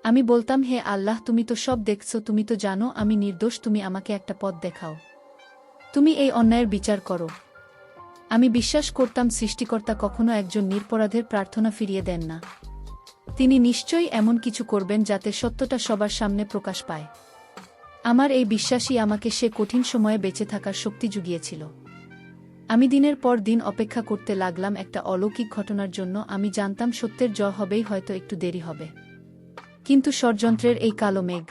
আমি বলতাম, হে আল্লাহ, তুমি তো সব দেখছো, তুমি তো জানো আমি নির্দোষ, তুমি আমাকে একটা পথ দেখাও, তুমি এই অন্যায়ের বিচার করো। আমি বিশ্বাস করতাম সৃষ্টিকর্তা কখনো একজন নিরপরাধের প্রার্থনা ফিরিয়ে দেন না। তিনি নিশ্চয়ই এমন কিছু করবেন যাতে সত্যটা সবার সামনে প্রকাশ পায়। আমার এই বিশ্বাসই আমাকে সে কঠিন সময়ে বেঁচে থাকার শক্তি জুগিয়েছিল। আমি দিনের পর দিন অপেক্ষা করতে লাগলাম একটা অলৌকিক ঘটনার জন্য। আমি জানতাম সত্যের জয় হবেই, হয়তো একটু দেরি হবে, কিন্তু ষড়যন্ত্রের এই কালো মেঘ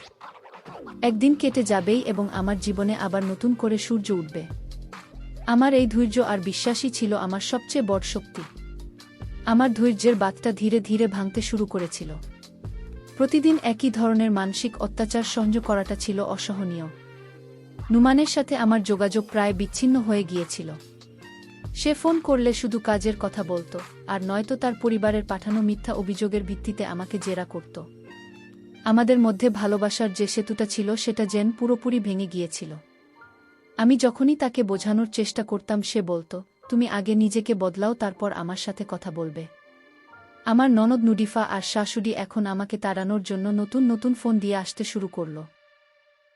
একদিন কেটে যাবেই এবং আমার জীবনে আবার নতুন করে সূর্য উঠবে। আমার এই ধৈর্য আর বিশ্বাসই ছিল আমার সবচেয়ে বড় শক্তি। আমার ধৈর্যের বাঁধটা ধীরে ধীরে ভাঙতে শুরু করেছিল। প্রতিদিন একই ধরনের মানসিক অত্যাচার সহ্য করাটা ছিল অসহনীয়। নুমানের সাথে আমার যোগাযোগ প্রায় বিচ্ছিন্ন হয়ে গিয়েছিল। সে ফোন করলে শুধু কাজের কথা বলতো, আর নয়তো তার পরিবারের পাঠানো মিথ্যা অভিযোগের ভিত্তিতে আমাকে জেরা করত। আমাদের মধ্যে ভালোবাসার যে সেতুটা ছিল সেটা যেন পুরোপুরি ভেঙে গিয়েছিল। আমি যখনই তাকে বোঝানোর চেষ্টা করতাম সে বলতো, তুমি আগে নিজেকে বদলাও, তারপর আমার সাথে কথা বলবে। আমার ননদ নুডিফা আর শাশুড়ি এখন আমাকে তাড়ানোর জন্য নতুন নতুন ফোন দিয়ে আসতে শুরু করল।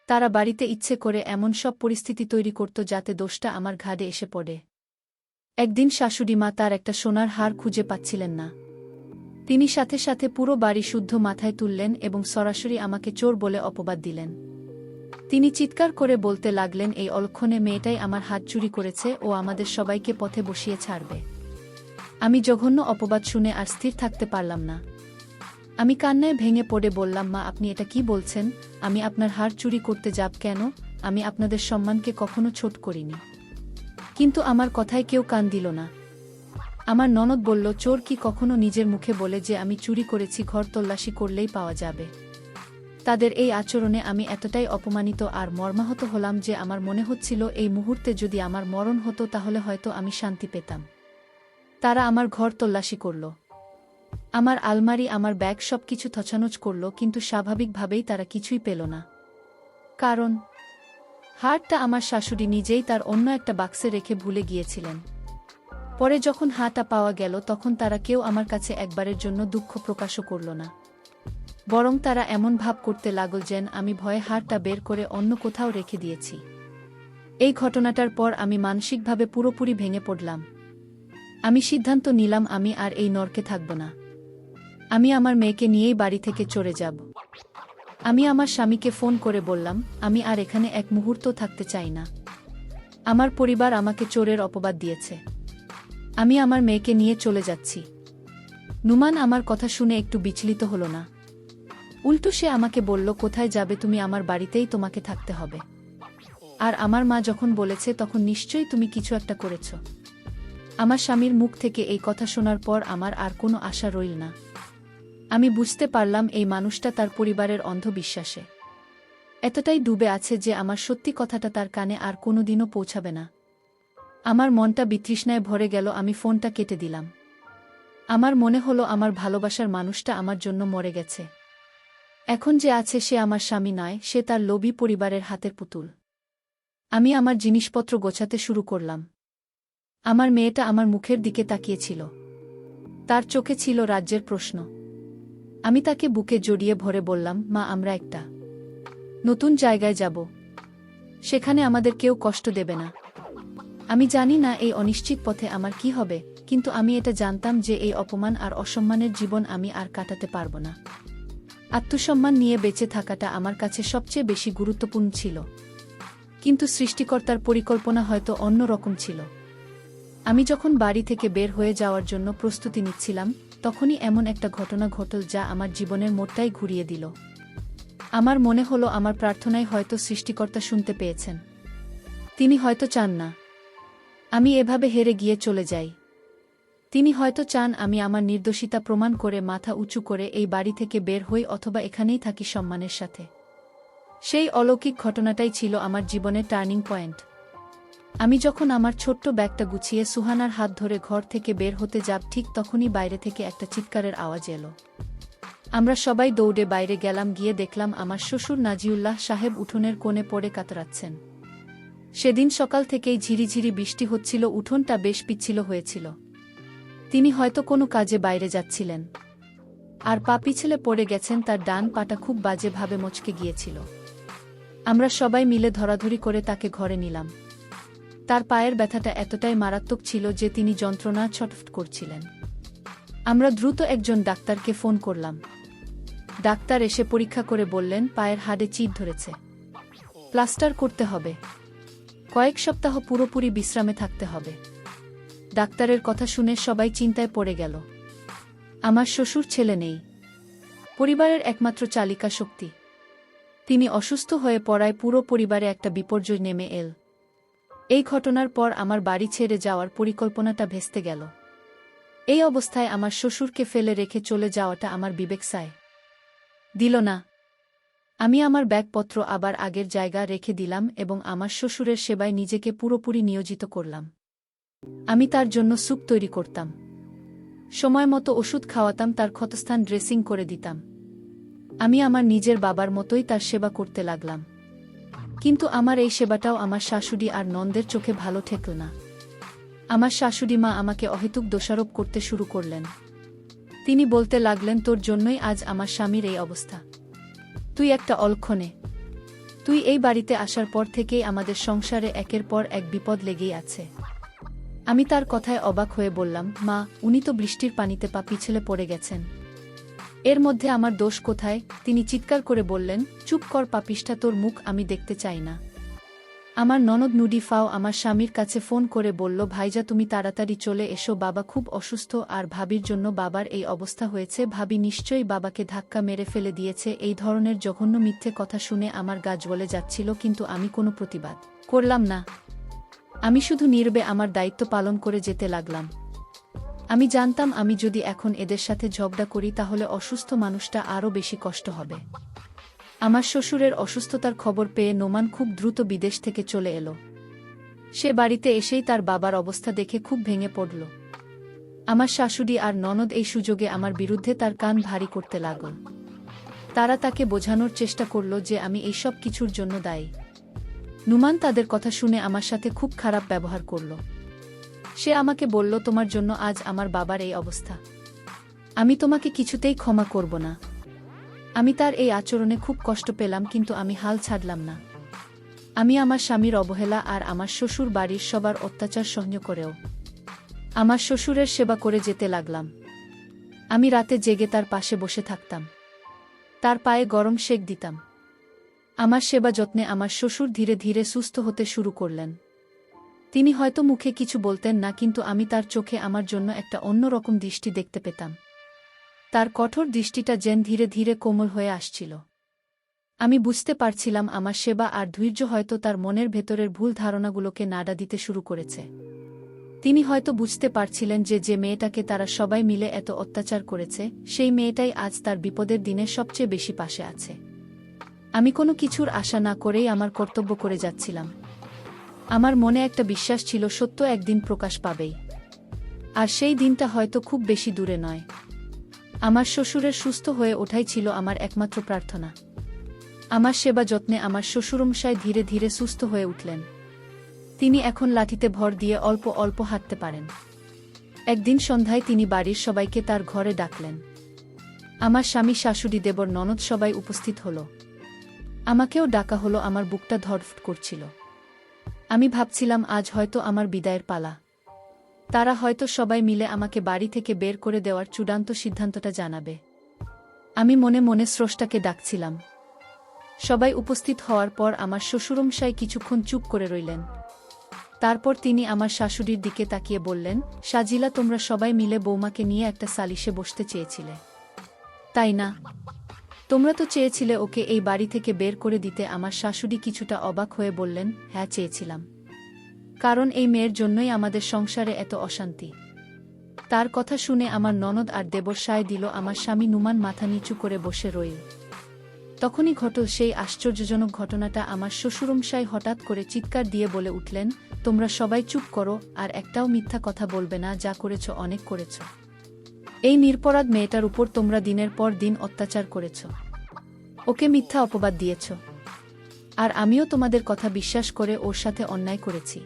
তারা বাড়িতে ইচ্ছে করে এমন সব পরিস্থিতি তৈরি করত যাতে দোষটা আমার ঘাড়ে এসে পড়ে। একদিন শাশুড়ি মা তার একটা সোনার হার খুঁজে পাচ্ছিলেন না। তিনি সাথে সাথে পুরো বাড়ি শুদ্ধ মাথায় তুললেন এবং সরাসরি আমাকে চোর বলে অপবাদ দিলেন। তিনি চিৎকার করে বলতে লাগলেন, এই অলক্ষণে মেয়েটাই আমার হাত চুরি করেছে, ও আমাদের সবাইকে পথে বসিয়ে ছাড়বে। আমি জঘন্য অপবাদ শুনে আর স্থির থাকতে পারলাম না। আমি কান্নায় ভেঙে পড়ে বললাম, মা, আপনি এটা কি বলছেন? আমি আপনার হার চুরি করতে যাব কেন? আমি আপনাদের সম্মানকে কখনো ছোট করিনি। কিন্তু আমার কথায় কেউ কান দিল না। আমার ননদ বলল, চোর কি কখনো নিজের মুখে বলে যে আমি চুরি করেছি? ঘর তল্লাশি করলেই পাওয়া যাবে। তাদের এই আচরণে আমি এতটাই অপমানিত আর মর্মাহত হলাম যে আমার মনে হচ্ছিল এই মুহূর্তে যদি আমার মরণ হতো তাহলে হয়তো আমি শান্তি পেতাম। তারা আমার ঘর তল্লাশি করল, আমার আলমারি, আমার ব্যাগ সবকিছু তছনছ করল, কিন্তু স্বাভাবিকভাবেই তারা কিছুই পেল না। কারণ হারটা আমার শাশুড়ি নিজেই তার অন্য একটা বাক্সে রেখে ভুলে গিয়েছিলেন। পরে যখন হারটা পাওয়া গেল তখন তারা কেউ আমার কাছে একবারের জন্য দুঃখ প্রকাশও করল না, বরং তারা এমন ভাব করতে লাগল যেন আমি ভয়ে হারটা বের করে অন্য কোথাও রেখে দিয়েছি। এই ঘটনাটার পর আমি মানসিকভাবে পুরোপুরি ভেঙে পড়লাম। আমি সিদ্ধান্ত নিলাম আমি আর এই নরকে থাকব না। আমি আমার মেয়েকে নিয়েই বাড়ি থেকে চলে যাব। আমি আমার স্বামীকে ফোন করে বললাম, আমি আর এখানে এক মুহূর্ত থাকতে চাই না। আমার পরিবার আমাকে চোরের অপবাদ দিয়েছে। আমি আমার মেয়েকে নিয়ে চলে যাচ্ছি। নুমান আমার কথা শুনে একটু বিচলিত হলো না। উল্টো সে আমাকে বলল, কোথায় যাবে তুমি? আমার বাড়িতেই তোমাকে থাকতে হবে। আর আমার মা যখন বলেছে তখন নিশ্চয়ই তুমি কিছু একটা করেছ। আমার স্বামীর মুখ থেকে এই কথা শোনার পর আমার আর কোনো আশা রইল না। আমি বুঝতে পারলাম এই মানুষটা তার পরিবারের অন্ধবিশ্বাসে এতটাই ডুবে আছে যে আমার সত্যি কথাটা তার কানে আর কোনোদিনও পৌঁছাবে না। আমার মনটা বিতৃষ্ণায় ভরে গেল। আমি ফোনটা কেটে দিলাম। আমার মনে হলো আমার ভালোবাসার মানুষটা আমার জন্য মরে গেছে। এখন যে আছে সে আমার স্বামী নয়, সে তার লোভী পরিবারের হাতের পুতুল। আমি আমার জিনিসপত্র গোছাতে শুরু করলাম। আমার মেয়েটা আমার মুখের দিকে তাকিয়েছিল। তার চোখে ছিল রাজ্যের প্রশ্ন। আমি তাকে বুকে জড়িয়ে ভরে বললাম, মা, আমরা একটা নতুন জায়গায় যাব। সেখানে আমাদের কেউ কষ্ট দেবে না। আমি জানি না এই অনিশ্চিত পথে আমার কি হবে, কিন্তু আমি এটা জানতাম যে এই অপমান আর অসম্মানের জীবন আমি আর কাটাতে পারব না। আত্মসম্মান নিয়ে বেঁচে থাকাটা আমার কাছে সবচেয়ে বেশি গুরুত্বপূর্ণ ছিল। কিন্তু সৃষ্টিকর্তার পরিকল্পনা হয়তো অন্য রকম ছিল। আমি যখন বাড়ি থেকে বের হয়ে যাওয়ার জন্য প্রস্তুতি নিচ্ছিলাম, তখনই এমন একটা ঘটনা ঘটল যা আমার জীবনের মোড়টাই ঘুরিয়ে দিল। আমার মনে হলো আমার প্রার্থনায় হয়তো সৃষ্টিকর্তা শুনতে পেয়েছেন। তিনি হয়তো চান না আমি এভাবে হেরে গিয়ে চলে যাই। তিনি হয়তো চান আমি আমার নির্দোষিতা প্রমাণ করে মাথা উঁচু করে এই বাড়ি থেকে বের হই, অথবা এখানেই থাকি সম্মানের সাথে। সেই অলৌকিক ঘটনাটাই ছিল আমার জীবনের টার্নিং পয়েন্ট। আমি যখন আমার ছোট্ট ব্যাগটা গুছিয়ে সুহানার হাত ধরে ঘর থেকে বের হতে যাব, ঠিক তখনই বাইরে থেকে একটা চিৎকারের আওয়াজ এলো। আমরা সবাই দৌড়ে বাইরে গেলাম, গিয়ে দেখলাম আমার শ্বশুর নাজিউল্লাহ সাহেব উঠোনের কোণে পড়ে কাতরাচ্ছেন। সেদিন সকাল থেকেই ঝিরিঝিরি বৃষ্টি হচ্ছিল, উঠোনটা বেশ পিচ্ছিল হয়েছিল। তিনি হয়তো কোনো কাজে বাইরে যাচ্ছিলেন, আর পা পিছলে পড়ে গেছেন, তার ডান পাটা খুব বাজেভাবে মচকে গিয়েছিল। আমরা সবাই মিলে ধরাধরি করে তাকে ঘরে নিলাম। তার পায়ের ব্যথাটা এতটাই মারাত্মক ছিল যে তিনি যন্ত্রণা ছটফট করছিলেন। আমরা দ্রুত একজন ডাক্তারকে ফোন করলাম। ডাক্তার এসে পরীক্ষা করে বললেন পায়ের হাড়ে চিড় ধরেছে, প্লাস্টার করতে হবে, কয়েক সপ্তাহ পুরোপুরি বিশ্রামে থাকতে হবে। ডাক্তারের কথা শুনে সবাই চিন্তায় পড়ে গেল। আমার শ্বশুর ছেলে নেই, পরিবারের একমাত্র চালিকা শক্তি। তিনি অসুস্থ হয়ে পড়ায় পুরো পরিবারে একটা বিপর্যয় নেমে এল। এই ঘটনার পর আমার বাড়ি ছেড়ে যাওয়ার পরিকল্পনাটা ভেস্তে গেল। এই অবস্থায় আমার শ্বশুরকে ফেলে রেখে চলে যাওয়াটা আমার বিবেক সায় দিল না। আমি আমার ব্যাগপত্র আবার আগের জায়গা রেখে দিলাম এবং আমার শ্বশুরের সেবায় নিজেকে পুরোপুরি নিয়োজিত করলাম। আমি তার জন্য স্যুপ তৈরি করতাম, সময় মতো ওষুধ খাওয়াতাম, তার ক্ষতস্থান ড্রেসিং করে দিতাম। আমি আমার নিজের বাবার মতোই তার সেবা করতে লাগলাম। কিন্তু আমার এই সেবাটাও আমার শাশুড়ি আর ননদের চোখে ভালো ঠেকল না। আমার শাশুড়ি মা আমাকে অহেতুক দোষারোপ করতে শুরু করলেন। তিনি বলতে লাগলেন, তোর জন্যই আজ আমার স্বামীর এই অবস্থা। তুই একটা অলক্ষণে। তুই এই বাড়িতে আসার পর থেকেই আমাদের সংসারে একের পর এক বিপদ লেগেই আছে। আমি তার কথায় অবাক হয়ে বললাম, মা, উনি তো বৃষ্টির পানিতে পা পিছলে পড়ে গেছেন, এর মধ্যে আমার দোষ কোথায়? তিনি চিৎকার করে বললেন, চুপ কর পাপিষ্ঠা, তোর মুখ আমি দেখতে চাই না। আমার ননদ নুডিফাও আমার স্বামীর কাছে ফোন করে বলল, ভাইজা তুমি তাড়াতাড়ি চলে এসো, বাবা খুব অসুস্থ আর ভাবির জন্য বাবার এই অবস্থা হয়েছে, ভাবি নিশ্চয়ই বাবাকে ধাক্কা মেরে ফেলে দিয়েছে। এই ধরনের জঘন্য মিথ্যে কথা শুনে আমার গা জ্বলে যাচ্ছিল, কিন্তু আমি কোনো প্রতিবাদ করলাম না। আমি শুধু নীরবে আমার দায়িত্ব পালন করে যেতে লাগলাম। আমি জানতাম আমি যদি এখন এদের সাথে ঝগড়া করি তাহলে অসুস্থ মানুষটা আরও বেশি কষ্ট হবে। আমার শ্বশুরের অসুস্থতার খবর পেয়ে নোমান খুব দ্রুত বিদেশ থেকে চলে এলো। সে বাড়িতে এসেই তার বাবার অবস্থা দেখে খুব ভেঙে পড়ল। আমার শাশুড়ি আর ননদ এই সুযোগে আমার বিরুদ্ধে তার কান ভারী করতে লাগল। তারা তাকে বোঝানোর চেষ্টা করল যে আমি এই সব কিছুর জন্য দায়ী। নুমান তাদের কথা শুনে আমার সাথে খুব খারাপ ব্যবহার করল। সে আমাকে বলল, তোমার জন্য আজ আমার বাবার এই অবস্থা, আমি তোমাকে কিছুতেই ক্ষমা করব না। আমি তার এই আচরণে খুব কষ্ট পেলাম, কিন্তু আমি হাল ছাড়লাম না। আমি আমার স্বামীর অবহেলা আর আমার শ্বশুর বাড়ির সবার অত্যাচার সহ্য করেও আমার শ্বশুরের সেবা করে যেতে লাগলাম। আমি রাতে জেগে তার পাশে বসে থাকতাম, তার পায়ে গরম সেক দিতাম। আমার সেবা যত্নে আমার শ্বশুর ধীরে ধীরে সুস্থ হতে শুরু করলেন। তিনি হয়তো মুখে কিছু বলতেন না, কিন্তু আমি তার চোখে আমার জন্য একটা অন্যরকম দৃষ্টি দেখতে পেতাম। তার কঠোর দৃষ্টিটা যেন ধীরে ধীরে কোমল হয়ে আসছিল। আমি বুঝতে পারছিলাম আমার সেবা আর ধৈর্য হয়তো তার মনের ভেতরের ভুল ধারণাগুলোকে নাড়া দিতে শুরু করেছে। তিনি হয়তো বুঝতে পারছিলেন যে যে মেয়েটাকে তারা সবাই মিলে এত অত্যাচার করেছে, সেই মেয়েটাই আজ তার বিপদের দিনে সবচেয়ে বেশি পাশে আছে। আমি কোনো কিছুর আশা না করেই আমার কর্তব্য করে যাচ্ছিলাম। আমার মনে একটা বিশ্বাস ছিল, সত্য একদিন প্রকাশ পাবেই, আর সেই দিনটা হয়তো খুব বেশি দূরে নয়। আমার শ্বশুরের সুস্থ হয়ে ওঠাই ছিল আমার একমাত্র প্রার্থনা। আমার সেবা যত্নে আমার শ্বশুরমশাই ধীরে ধীরে সুস্থ হয়ে উঠলেন। তিনি এখন লাঠিতে ভর দিয়ে অল্প অল্প হাঁটতে পারেন। একদিন সন্ধ্যায় তিনি বাড়ির সবাইকে তার ঘরে ডাকলেন। আমার স্বামী, শাশুড়ি, দেবর, ননদ সবাই উপস্থিত হল। আমাকেও ডাকা হলো। আমার বুকটা ধড়ফড় করছিল। আমি ভাবছিলাম আজ হয়তো আমার বিদায়ের পালা। তারা হয়তো সবাই মিলে আমাকে বাড়ি থেকে বের করে দেওয়ার চূড়ান্ত সিদ্ধান্তটা জানাবে। আমি মনে মনে স্রষ্টাকে ডাকছিলাম। সবাই উপস্থিত হওয়ার পর আমার শ্বশুরমশাই কিছুক্ষণ চুপ করে রইলেন। তারপর তিনি আমার শাশুড়ির দিকে তাকিয়ে বললেন, সাজিলা, তোমরা সবাই মিলে বৌমাকে নিয়ে একটা সালিশে বসতে চেয়েছিলে, তাই না? তোমরা তো চেয়েছিলে ওকে এই বাড়ি থেকে বের করে দিতে। আমার শাশুড়ি কিছুটা অবাক হয়ে বললেন, হ্যাঁ চেয়েছিলাম, কারণ এই মেয়ের জন্যই আমাদের সংসারে এত অশান্তি। তার কথা শুনে আমার ননদ আর দেবর সায় দিল। আমার স্বামী নুমান মাথা নিচু করে বসে রইল। তখনই ঘটল সেই আশ্চর্যজনক ঘটনাটা। আমার শ্বশুরমশাই হঠাৎ করে চিৎকার দিয়ে বলে উঠলেন, তোমরা সবাই চুপ করো, আর একটাও মিথ্যা কথা বলবে না। যা করেছ অনেক করেছ। এই নিরপরাধ মেয়েটার উপর তোমরা দিনের পর দিন অত্যাচার করেছ, ওকে মিথ্যা অপবাদ দিয়েছ, আর আমিও তোমাদের কথা বিশ্বাস করে ওর সাথে অন্যায় করেছি।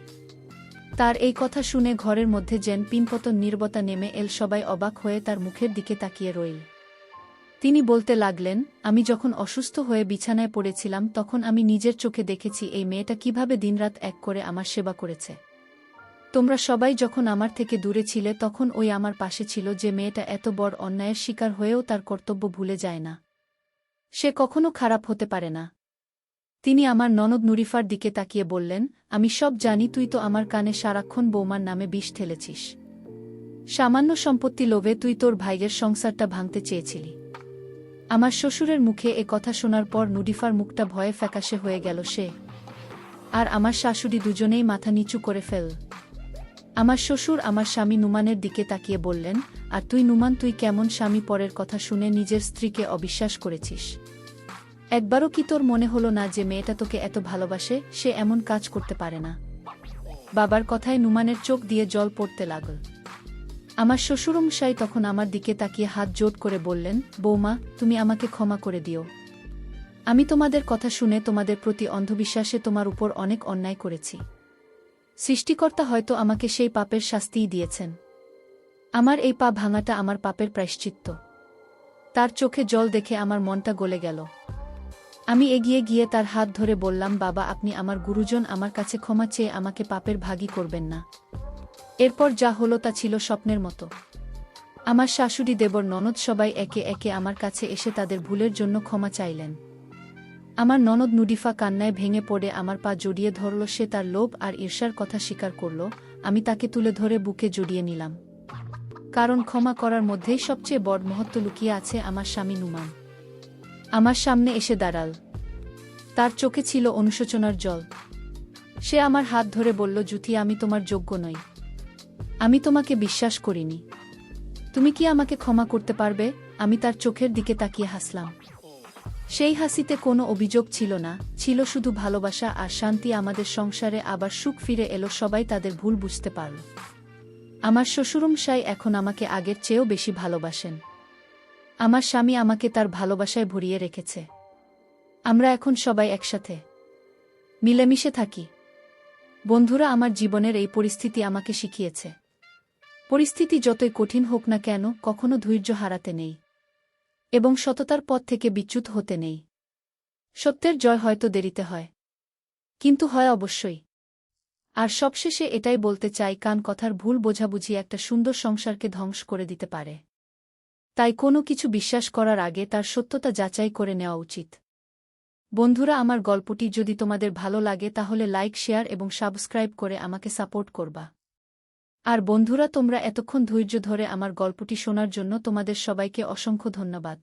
তার এই কথা শুনে ঘরের মধ্যে যেন পিনপতন নীরবতা নেমে এল। সবাই অবাক হয়ে তার মুখের দিকে তাকিয়ে রইল। তিনি বলতে লাগলেন, আমি যখন অসুস্থ হয়ে বিছানায় পড়েছিলাম তখন আমি নিজের চোখে দেখেছি এই মেয়েটা কিভাবে দিনরাত এক করে আমার সেবা করেছে। তোমরা সবাই যখন আমার থেকে দূরে ছিলে তখন ওই আমার পাশে ছিল। যে মেয়েটা এত বড় অন্যায়ের শিকার হয়েও তার কর্তব্য ভুলে যায় না, সে কখনো খারাপ হতে পারে না। তিনি আমার ননদ নুরিফার দিকে তাকিয়ে বললেন, আমি সব জানি, তুই তো আমার কানে সারাক্ষণ বৌমার নামে বিষ ঠেলেছিস। সামান্য সম্পত্তি লোভে তুই তোর ভাইয়ের সংসারটা ভাঙতে চেয়েছিলি। আমার শ্বশুরের মুখে এ কথা শোনার পর নুরিফার মুখটা ভয়ে ফ্যাকাশে হয়ে গেল। সে আর আমার শাশুড়ি দুজনেই মাথা নিচু করে ফেল। আমার শ্বশুর আমার স্বামী নুমানের দিকে তাকিয়ে বললেন, আর তুই নুমান, তুই কেমন স্বামী? পরের কথা শুনে নিজের স্ত্রীকে অবিশ্বাস করেছিস। একবারও কি তোর মনে হলো না যে মেয়েটা তোকে এত ভালোবাসে? সে এমন কাজ করতে পারে না। বাবার কথায় নুমানের চোখ দিয়ে জল পড়তে লাগল। আমার শ্বশুরমশাই তখন আমার দিকে তাকিয়ে হাত জোড় করে বললেন, বৌমা, তুমি আমাকে ক্ষমা করে দিও। আমি তোমাদের কথা শুনে তোমাদের প্রতি অন্ধবিশ্বাসে তোমার উপর অনেক অন্যায় করেছি। সৃষ্টিকর্তা হয়তো আমাকে সেই পাপের শাস্তিই দিয়েছেন। আমার এই পা ভাঙাটা আমার পাপের প্রায়শ্চিত্ত। তার চোখে জল দেখে আমার মনটা গলে গেল। আমি এগিয়ে গিয়ে তার হাত ধরে বললাম, বাবা, আপনি আমার গুরুজন, আমার কাছে ক্ষমা চেয়ে আমাকে পাপের ভাগী করবেন না। এরপর যা হলো তা ছিল স্বপ্নের মতো। আমার শাশুড়ি, দেবর, ননদ সবাই একে একে আমার কাছে এসে তাদের ভুলের জন্য ক্ষমা চাইলেন। আমার ননদ নুরিফা কান্নায় ভেঙে পড়ে আমার পা জড়িয়ে ধরল। সে তার লোভ আর ঈর্ষার কথা স্বীকার করল। আমি তাকে তুলে ধরে বুকে জড়িয়ে নিলাম, কারণ ক্ষমা করার মধ্যেই সবচেয়ে বড় মহত্ব লুকিয়ে আছে। আমার স্বামী নুমান আমার সামনে এসে দাঁড়াল। তার চোখে ছিল অনুশোচনার জল। সে আমার হাত ধরে বলল, জ্যোতি, আমি তোমার যোগ্য নই। আমি তোমাকে বিশ্বাস করিনি। তুমি কি আমাকে ক্ষমা করতে পারবে? আমি তার চোখের দিকে তাকিয়ে হাসলাম। সেই হাসিতে কোনো অভিযোগ ছিল না, ছিল শুধু ভালোবাসা আর শান্তি। আমাদের সংসারে আবার সুখ ফিরে এলো। সবাই তাদের ভুল বুঝতে পারল। আমার শ্বশুরমশাই এখন আমাকে আগের চেয়েও বেশি ভালোবাসেন। আমার স্বামী আমাকে তার ভালোবাসায় ভরিয়ে রেখেছে। আমরা এখন সবাই একসাথে মিলেমিশে থাকি। বন্ধুরা, আমার জীবনের এই পরিস্থিতি আমাকে শিখিয়েছে, পরিস্থিতি যতই কঠিন হোক না কেন, কখনো ধৈর্য হারাতে নেই এবং সততার পথ থেকে বিচ্যুত হতে নেই। সত্যের জয় হয়তো দেরিতে হয়, কিন্তু হয় অবশ্যই। আর সবশেষে এটাই বলতে চাই, কান কথার ভুল বোঝাবুঝি একটা সুন্দর সংসারকে ধ্বংস করে দিতে পারে। তাই কোনো কিছু বিশ্বাস করার আগে তার সত্যতা যাচাই করে নেওয়া উচিত। বন্ধুরা, আমার গল্পটি যদি তোমাদের ভালো লাগে তাহলে লাইক, শেয়ার এবং সাবস্ক্রাইব করে আমাকে সাপোর্ট করবা। আর বন্ধুরা, তোমরা এতক্ষণ ধৈর্য ধরে আমার গল্পটি শোনার জন্য তোমাদের সবাইকে অসংখ্য ধন্যবাদ।